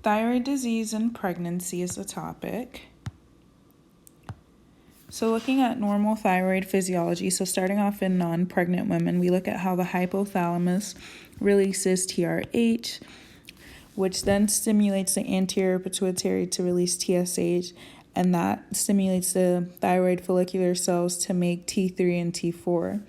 Thyroid disease and pregnancy is the topic. So looking at normal thyroid physiology, so starting off in non-pregnant women, we look at how the hypothalamus releases TRH, which then stimulates the anterior pituitary to release TSH, and that stimulates the thyroid follicular cells to make T3 and T4.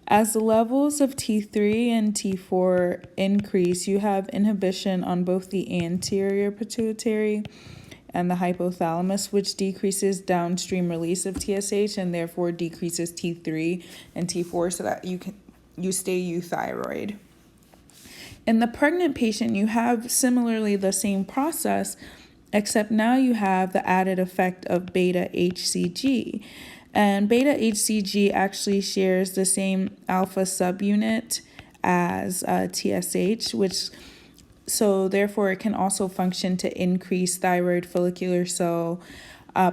As the levels of T3 and T4 increase, you have inhibition on both the anterior pituitary and the hypothalamus, which decreases downstream release of TSH and therefore decreases T3 and T4 so that you stay euthyroid. In the pregnant patient, you have similarly the same process, except now you have the added effect of beta HCG. And beta HCG actually shares the same alpha subunit as TSH, so therefore it can also function to increase thyroid follicular cell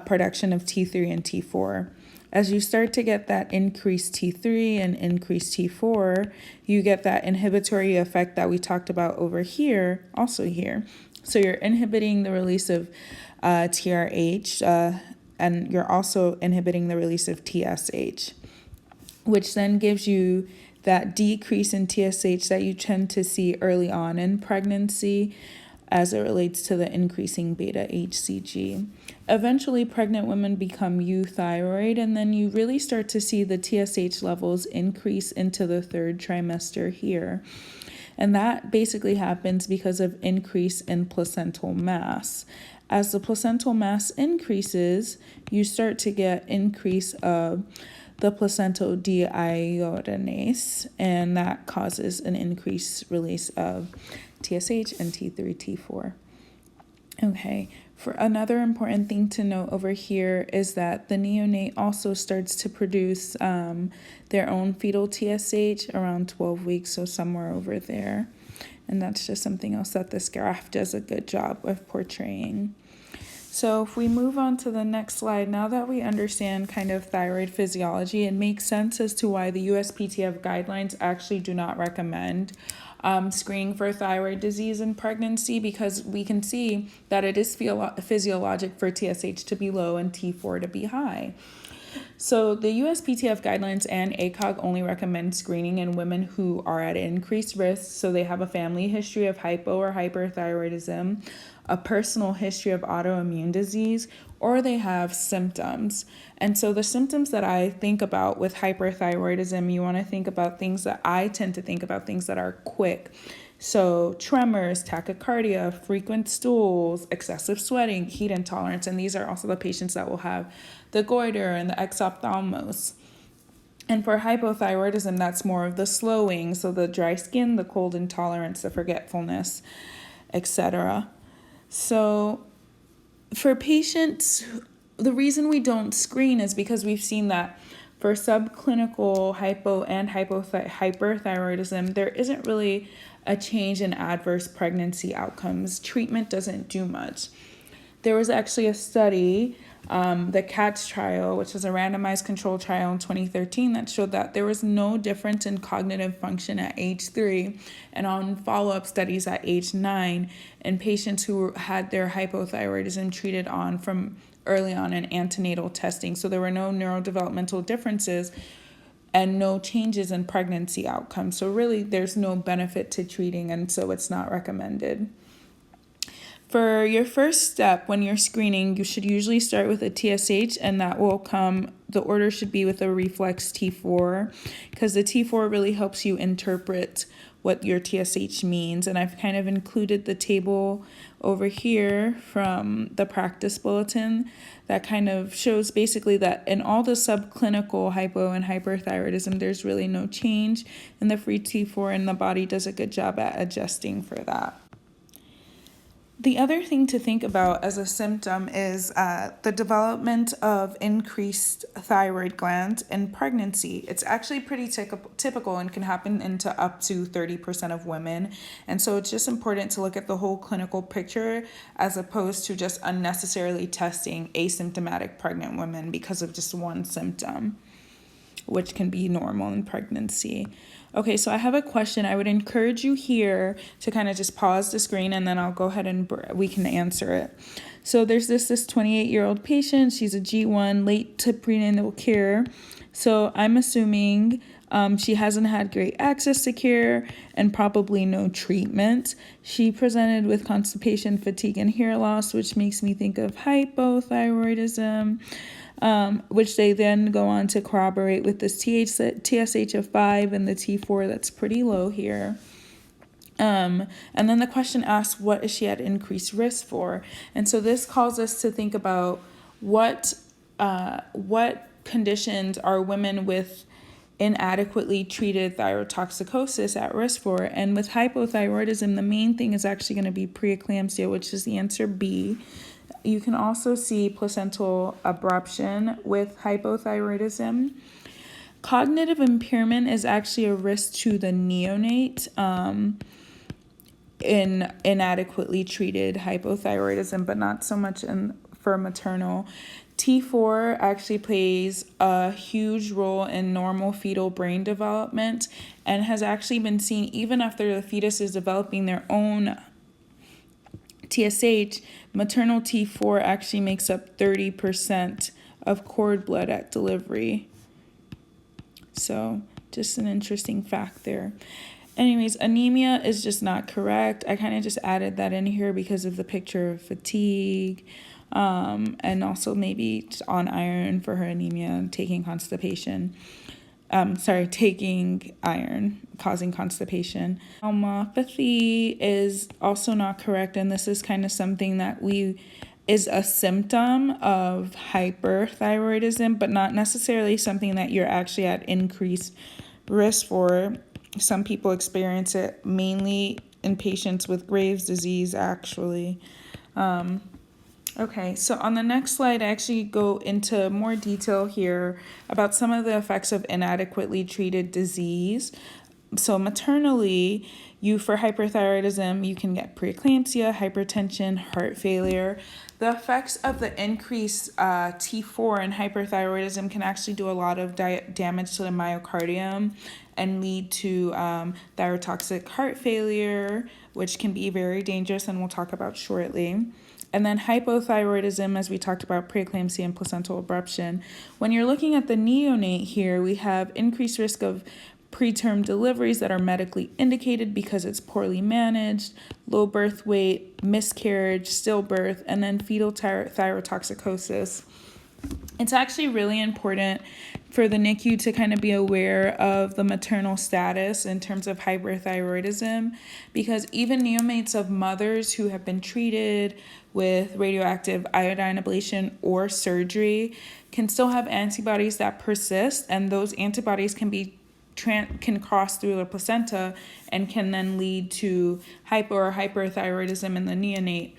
production of T3 and T4. As you start to get that increased T3 and increased T4, you get that inhibitory effect that we talked about over here, also here. So you're inhibiting the release of TRH, and you're also inhibiting the release of TSH, which then gives you that decrease in TSH that you tend to see early on in pregnancy as it relates to the increasing beta HCG. Eventually, pregnant women become euthyroid, and then you really start to see the TSH levels increase into the third trimester here. And that basically happens because of increase in placental mass. As the placental mass increases, you start to get increase of the placental deiodinase, and that causes an increased release of TSH and T3, T4. Okay, for another important thing to note over here is that the neonate also starts to produce their own fetal TSH around 12 weeks, so somewhere over there. And that's just something else that this graph does a good job of portraying. So if we move on to the next slide, now that we understand kind of thyroid physiology, it makes sense as to why the USPTF guidelines actually do not recommend screening for thyroid disease in pregnancy, because we can see that it is physiologic for TSH to be low and T4 to be high. So the USPTF guidelines and ACOG only recommend screening in women who are at increased risk. So they have a family history of hypo or hyperthyroidism, a personal history of autoimmune disease, or they have symptoms. And so the symptoms that I think about with hyperthyroidism, you want to think about things that I tend to think about, things that are quick. So tremors, tachycardia, frequent stools, excessive sweating, heat intolerance, and these are also the patients that will have the goiter and the exophthalmos. And for hypothyroidism, that's more of the slowing, so the dry skin, the cold intolerance, the forgetfulness, etc. So for patients, the reason we don't screen is because we've seen that for subclinical hypo and hyperthyroidism, there isn't really a change in adverse pregnancy outcomes. Treatment doesn't do much. There was actually a study, the CATS trial, which was a randomized controlled trial in 2013, that showed that there was no difference in cognitive function at age 3 and on follow-up studies at age 9 in patients who had their hypothyroidism treated on from early on in antenatal testing. So there were no neurodevelopmental differences and no changes in pregnancy outcomes. So really, there's no benefit to treating, and so it's not recommended. For your first step when you're screening, you should usually start with a TSH, and that will come, the order should be with a reflex T4, because the T4 really helps you interpret what your TSH means. And I've kind of included the table over here from the practice bulletin that kind of shows basically that in all the subclinical hypo and hyperthyroidism, there's really no change in the free T4, and the body does a good job at adjusting for that. The other thing to think about as a symptom is the development of increased thyroid glands in pregnancy. It's actually pretty typical and can happen into up to 30% of women. And so it's just important to look at the whole clinical picture as opposed to just unnecessarily testing asymptomatic pregnant women because of just one symptom, which can be normal in pregnancy. Okay, so I have a question. I would encourage you here to kind of just pause the screen and then I'll go ahead and we can answer it. So there's this 28-year-old patient. She's a G1, late to prenatal care. So I'm assuming she hasn't had great access to care and probably no treatment. She presented with constipation, fatigue, and hair loss, which makes me think of hypothyroidism. Which they then go on to corroborate with this TSH of 5 and the T4 that's pretty low here. And then the question asks, what is she at increased risk for? And so this calls us to think about what conditions are women with inadequately treated thyrotoxicosis at risk for. And with hypothyroidism, the main thing is actually going to be preeclampsia, which is the answer B. You can also see placental abruption with hypothyroidism. Cognitive impairment is actually a risk to the neonate in inadequately treated hypothyroidism, but not so much for maternal. T4 actually plays a huge role in normal fetal brain development and has actually been seen even after the fetus is developing their own TSH. Maternal T4 actually makes up 30% of cord blood at delivery. So just an interesting fact there. Anyways, anemia is just not correct. I kind of just added that in here because of the picture of fatigue, and also maybe on iron for her anemia and taking constipation. Taking iron, causing constipation. Homopathy is also not correct, and this is kind of something that is a symptom of hyperthyroidism, but not necessarily something that you're actually at increased risk for. Some people experience it mainly in patients with Graves' disease, actually. Okay, so on the next slide, I actually go into more detail here about some of the effects of inadequately treated disease. So maternally, for hyperthyroidism, you can get preeclampsia, hypertension, heart failure. The effects of the increased T4 in hyperthyroidism can actually do a lot of damage to the myocardium and lead to thyrotoxic heart failure, which can be very dangerous, and we'll talk about shortly. And then hypothyroidism, as we talked about, preeclampsia and placental abruption. When you're looking at the neonate here, we have increased risk of preterm deliveries that are medically indicated because it's poorly managed, low birth weight, miscarriage, stillbirth, and then fetal thyrotoxicosis. It's actually really important for the NICU to kind of be aware of the maternal status in terms of hyperthyroidism, because even neonates of mothers who have been treated with radioactive iodine ablation or surgery can still have antibodies that persist, and those antibodies can cross through the placenta and can then lead to hypo or hyperthyroidism in the neonate.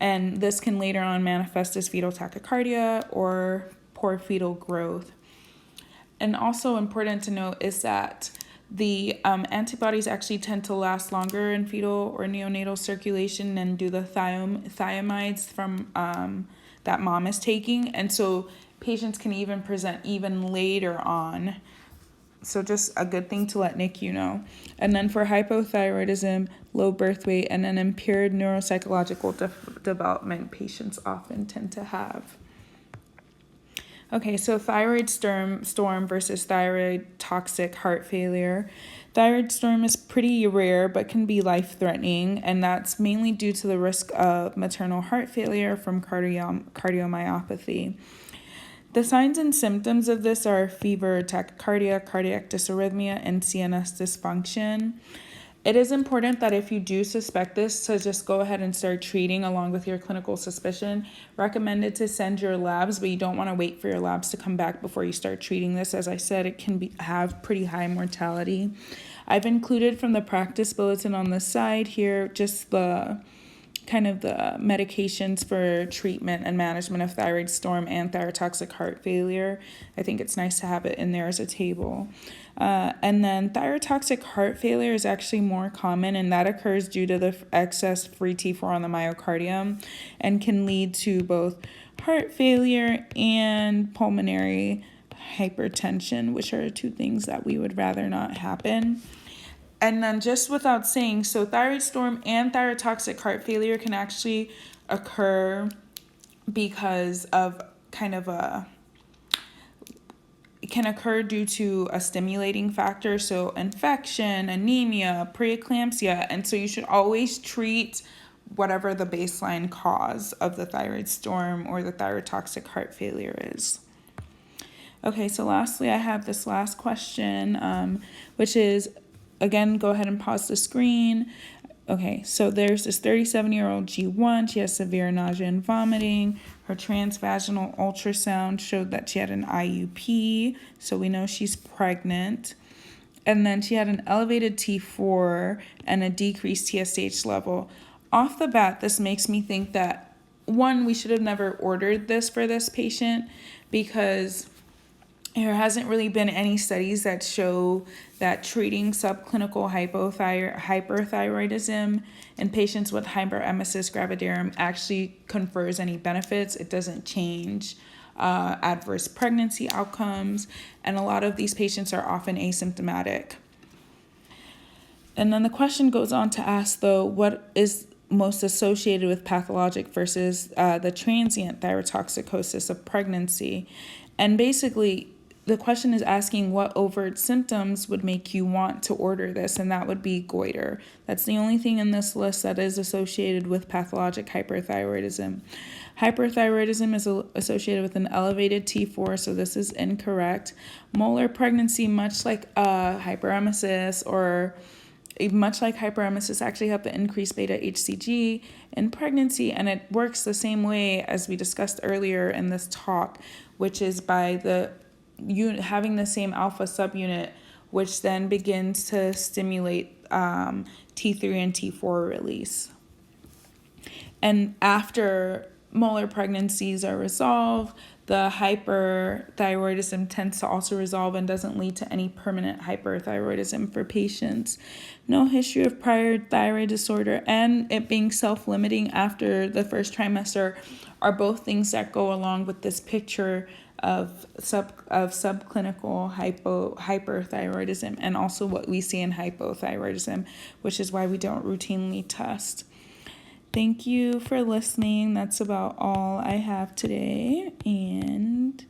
And this can later on manifest as fetal tachycardia or poor fetal growth. And also important to note is that the antibodies actually tend to last longer in fetal or neonatal circulation than do the thiamides from that mom is taking. And so patients can even present even later on. So just a good thing to let NICU know. And then for hypothyroidism, low birth weight, and an impaired neuropsychological development patients often tend to have. Okay, so thyroid storm versus thyroid toxic heart failure. Thyroid storm is pretty rare but can be life-threatening, and that's mainly due to the risk of maternal heart failure from cardiomyopathy. The signs and symptoms of this are fever, tachycardia, cardiac dysarrhythmia, and CNS dysfunction. It is important that if you do suspect this, to just go ahead and start treating along with your clinical suspicion. Recommended to send your labs, but you don't want to wait for your labs to come back before you start treating this. As I said, it can have pretty high mortality. I've included from the practice bulletin on the side here just the medications for treatment and management of thyroid storm and thyrotoxic heart failure. I think it's nice to have it in there as a table. And then thyrotoxic heart failure is actually more common, and that occurs due to the excess free T4 on the myocardium and can lead to both heart failure and pulmonary hypertension, which are two things that we would rather not happen. And then just without saying, so thyroid storm and thyrotoxic heart failure can actually occur because of it can occur due to a stimulating factor, so infection, anemia, preeclampsia, and so you should always treat whatever the baseline cause of the thyroid storm or the thyrotoxic heart failure is. Okay, so lastly, I have this last question, which is, again, go ahead and pause the screen. Okay, so there's this 37-year-old G1. She has severe nausea and vomiting. Her transvaginal ultrasound showed that she had an IUP, so we know she's pregnant. And then she had an elevated T4 and a decreased TSH level. Off the bat, this makes me think that, one, we should have never ordered this for this patient because there hasn't really been any studies that show that treating subclinical hyperthyroidism in patients with hyperemesis gravidarum actually confers any benefits. It doesn't change adverse pregnancy outcomes, and a lot of these patients are often asymptomatic. And then the question goes on to ask, though, what is most associated with pathologic versus the transient thyrotoxicosis of pregnancy? And basically, the question is asking what overt symptoms would make you want to order this, and that would be goiter. That's the only thing in this list that is associated with pathologic hyperthyroidism. Hyperthyroidism is associated with an elevated T4, so this is incorrect. Molar pregnancy, much like hyperemesis actually have the increased beta HCG in pregnancy, and it works the same way as we discussed earlier in this talk, which is by the having the same alpha subunit, which then begins to stimulate T3 and T4 release. And after molar pregnancies are resolved, the hyperthyroidism tends to also resolve and doesn't lead to any permanent hyperthyroidism for patients. No history of prior thyroid disorder and it being self-limiting after the first trimester are both things that go along with this picture of subclinical hyperthyroidism, and also what we see in hypothyroidism, which is why we don't routinely test. Thank you for listening. That's about all I have today, and